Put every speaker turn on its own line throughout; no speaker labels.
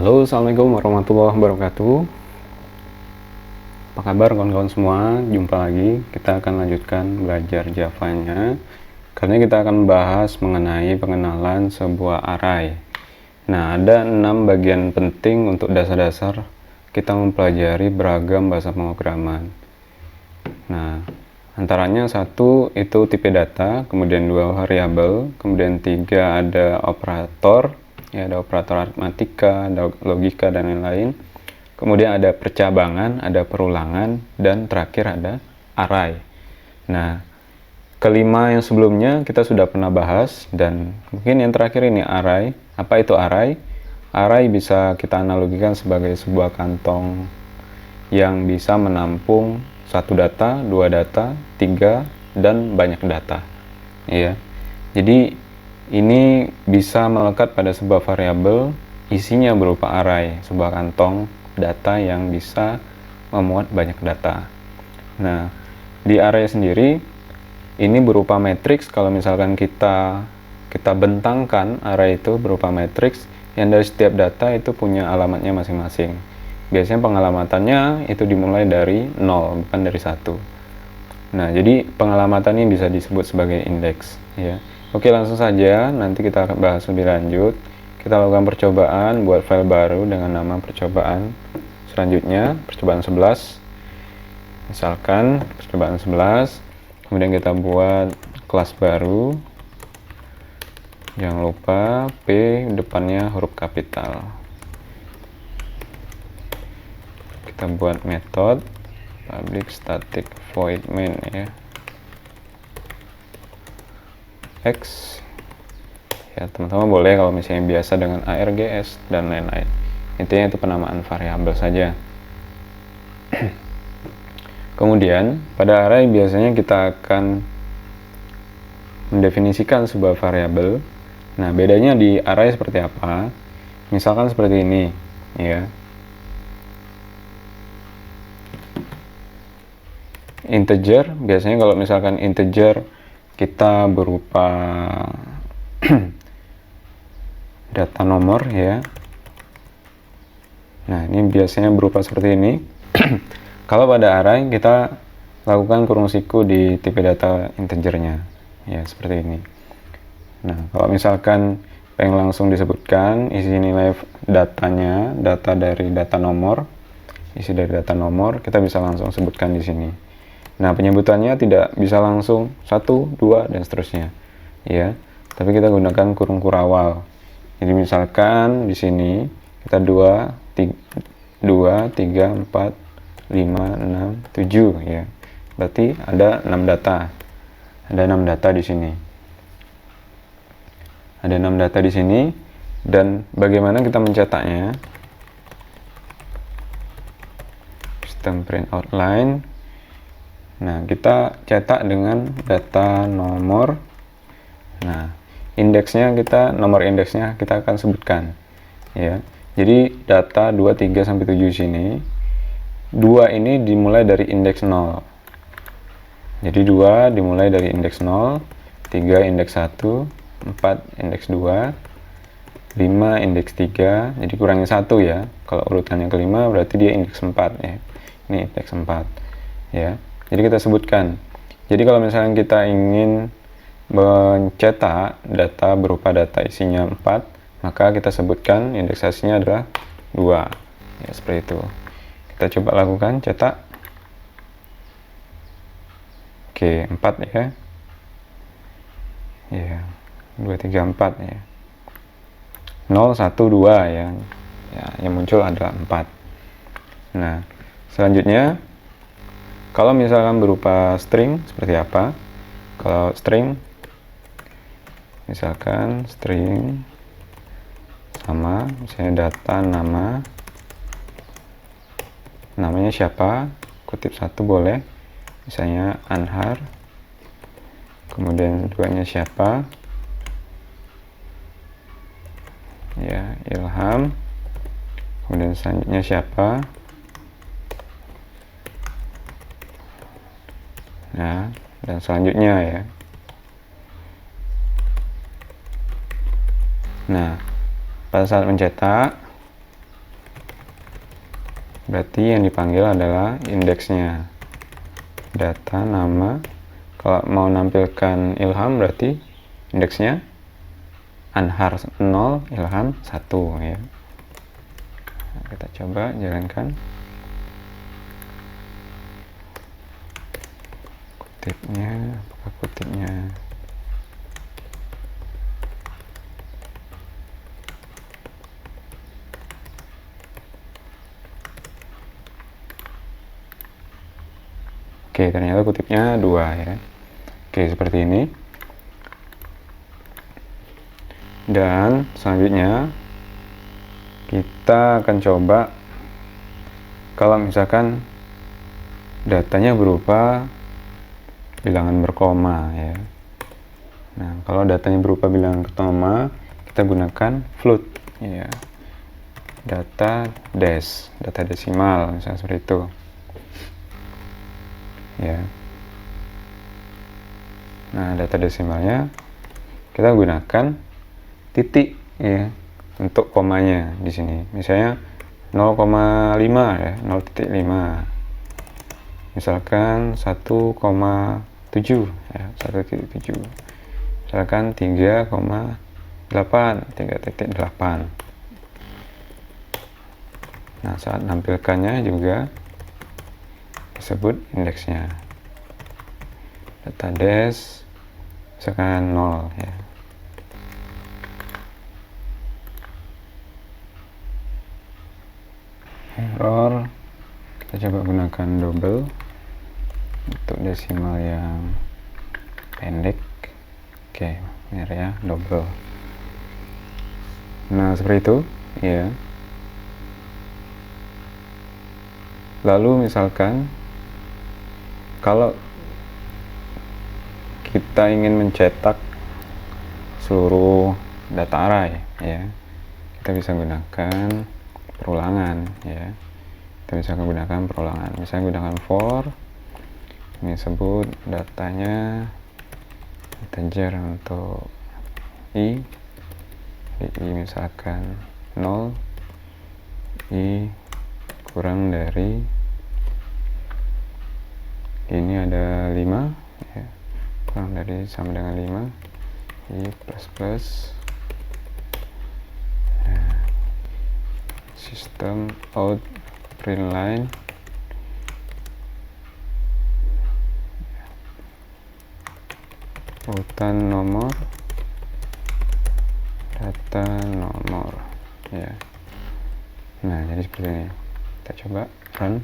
Halo, assalamualaikum warahmatullahi wabarakatuh. Apa kabar kawan-kawan semua? Jumpa lagi. Kita akan lanjutkan belajar Java-nya. Kali ini kita akan bahas mengenai pengenalan sebuah array. Nah, ada 6 bagian penting untuk dasar-dasar kita mempelajari beragam bahasa pemrograman. Nah, antaranya satu itu tipe data, kemudian 2 variabel, kemudian 3 ada operator. Ya, ada operator aritmatika, ada logika, dan lain-lain. Kemudian ada percabangan, ada perulangan, dan terakhir ada array. Nah, kelima yang sebelumnya kita sudah pernah bahas, dan mungkin yang terakhir ini array. Apa itu array? Array bisa kita analogikan sebagai sebuah kantong yang bisa menampung satu data, 2 data, 3, dan banyak data. Ya. Jadi ini bisa melekat pada sebuah variabel, isinya berupa array, sebuah kantong data yang bisa memuat banyak data. Nah, di array sendiri ini berupa matriks. Kalau misalkan kita bentangkan array itu berupa matriks yang dari setiap data itu punya alamatnya masing-masing. Biasanya pengalamatannya itu dimulai dari 0, bukan dari 1. Nah, jadi pengalamatan ini bisa disebut sebagai indeks, ya. Oke, langsung saja, nanti kita akan bahas lebih lanjut. Kita lakukan percobaan buat file baru dengan nama percobaan selanjutnya, percobaan 11. Misalkan percobaan 11, kemudian kita buat kelas baru. Jangan lupa P depannya huruf kapital. Kita buat metode public static void main, ya. X, ya, teman-teman boleh kalau misalnya biasa dengan args dan lain-lain. Intinya itu penamaan variabel saja. Kemudian pada array biasanya kita akan mendefinisikan sebuah variabel. Nah, bedanya di array seperti apa? Misalkan seperti ini, ya. Integer, biasanya kalau misalkan integer kita berupa data nomor, ya. Nah, ini biasanya berupa seperti ini. Kalau pada array kita lakukan kurung siku di tipe data integernya, ya, seperti ini. Nah, kalau misalkan pengen langsung disebutkan isi nilai datanya, data dari data nomor, isi dari data nomor, kita bisa langsung sebutkan di sini. Nah, penyebutannya tidak bisa langsung 1, 2, dan seterusnya, ya. Tapi kita gunakan kurung kurawal. Jadi misalkan di sini kita 2, 3, 4, 5, 6, 7, ya. Berarti ada 6 data. Ada 6 data di sini. Ada 6 data di sini, dan bagaimana kita mencetaknya? Sistem print outline. Nah, kita cetak dengan data nomor. Nah, indeksnya nomor indeksnya kita akan sebutkan, ya. Jadi data 2, 3 sampai 7 sini. 2 ini dimulai dari indeks 0. Jadi 2 dimulai dari indeks 0, 3 indeks 1, 4 indeks 2, 5 indeks 3. Jadi kurangi 1, ya. Kalau urutannya kelima berarti dia indeks 4, ya. Ini indeks 4, ya. Jadi kita sebutkan. Jadi kalau misalnya kita ingin mencetak data berupa data isinya 4, maka kita sebutkan indeksasinya adalah 2. Ya, seperti itu. Kita coba lakukan cetak. Oke, 4, ya. Ya, 2, 3, 4, ya. 0, 1, 2, ya. Ya, yang muncul adalah 4. Nah, selanjutnya kalau misalkan berupa string, seperti apa? Kalau string, misalkan string sama, misalnya data nama, namanya siapa, kutip 1 boleh, misalnya Anhar, kemudian duanya siapa, ya, Ilham, kemudian selanjutnya siapa. Nah, dan selanjutnya, ya. Nah, pada saat mencetak, berarti yang dipanggil adalah indeksnya. Data, nama. Kalau mau nampilkan Ilham berarti indeksnya Anhar 0, Ilham 1 ya. Nah, kita coba jalankan. Kutipnya, apakah kutipnya oke, ternyata kutipnya 2 ya. Oke, seperti ini. Dan selanjutnya kita akan coba kalau misalkan datanya berupa bilangan berkoma ya. Nah, kalau datanya berupa bilangan berkoma, kita gunakan float ya. Data desimal misalnya seperti itu. Ya. Nah, data desimalnya kita gunakan titik ya untuk komanya di sini. Misalnya 0,5 ya, 0,5. Misalkan 1,7 ya, 1,7. Misalkan 3,8. Nah, saat nampilkannya juga disebut indeksnya. Data des misalkan 0 ya. Error, kita coba gunakan double untuk desimal yang pendek. Oke, benar ya, double. Nah, seperti itu ya. Lalu misalkan kalau kita ingin mencetak seluruh data array ya, kita bisa gunakan perulangan ya. Kita bisa menggunakan perulangan, misalnya gunakan for, ini sebut datanya integer untuk i misalkan 0, i kurang dari ini ada 5 ya, kurang dari sama dengan 5, i plus nah, sistem out print line urutan nomor data nomor ya. Nah, jadi seperti ini. Kita coba run.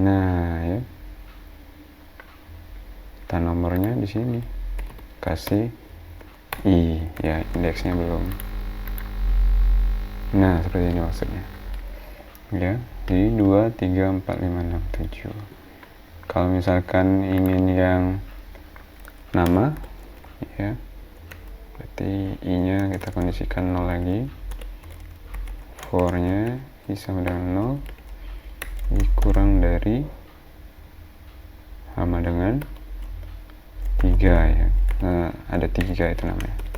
Nah ya, data nomornya di sini kasih i ya, indeksnya belum. Nah, seperti ini maksudnya ya. Jadi 2, 3, 4, 5, 6, 7. Kalau misalkan ingin yang nama ya, berarti i nya kita kondisikan 0 lagi, for nya i sama dengan 0, i kurang dari sama dengan 3 ya. Nah, ada 3 itu namanya.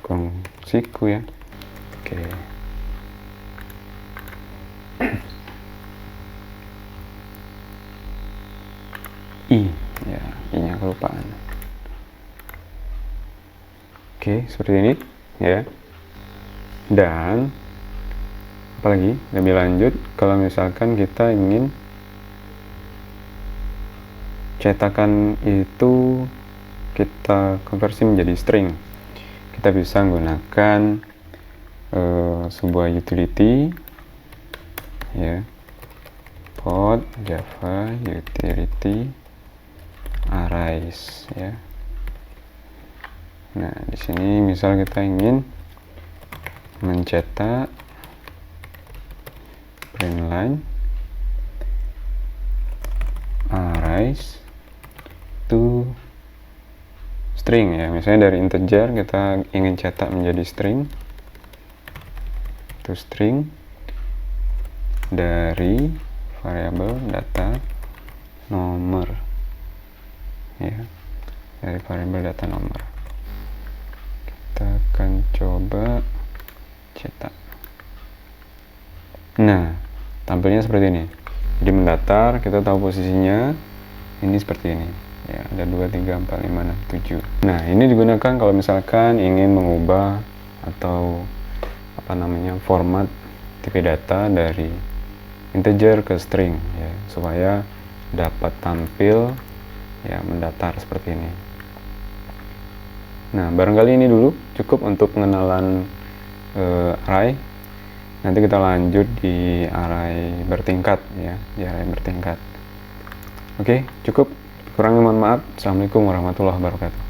Kongsiku ya. Oke. I ya, i nya kelupaan. Oke, seperti ini ya. Dan apalagi lebih lanjut, kalau misalkan kita ingin cetakan itu kita konversi menjadi string, kita bisa menggunakan sebuah utility ya, pod java utility arrays ya. Nah, di sini misal kita ingin mencetak print line arrays to string ya, misalnya dari integer kita ingin cetak menjadi string, itu string dari variabel data nomor ya, dari variabel data nomor. Kita akan coba cetak. Nah, tampilnya seperti ini. Jadi mendatar, kita tahu posisinya ini seperti ini ya, ada 2, 3, 4, 5, 6, 7. Nah, ini digunakan kalau misalkan ingin mengubah atau format tipe data dari integer ke string ya, supaya dapat tampil ya mendatar seperti ini. Nah, barangkali ini dulu cukup untuk pengenalan array. Nanti kita lanjut di array bertingkat ya, di array bertingkat. Oke, cukup. Kurangnya mohon maaf. Assalamualaikum warahmatullahi wabarakatuh.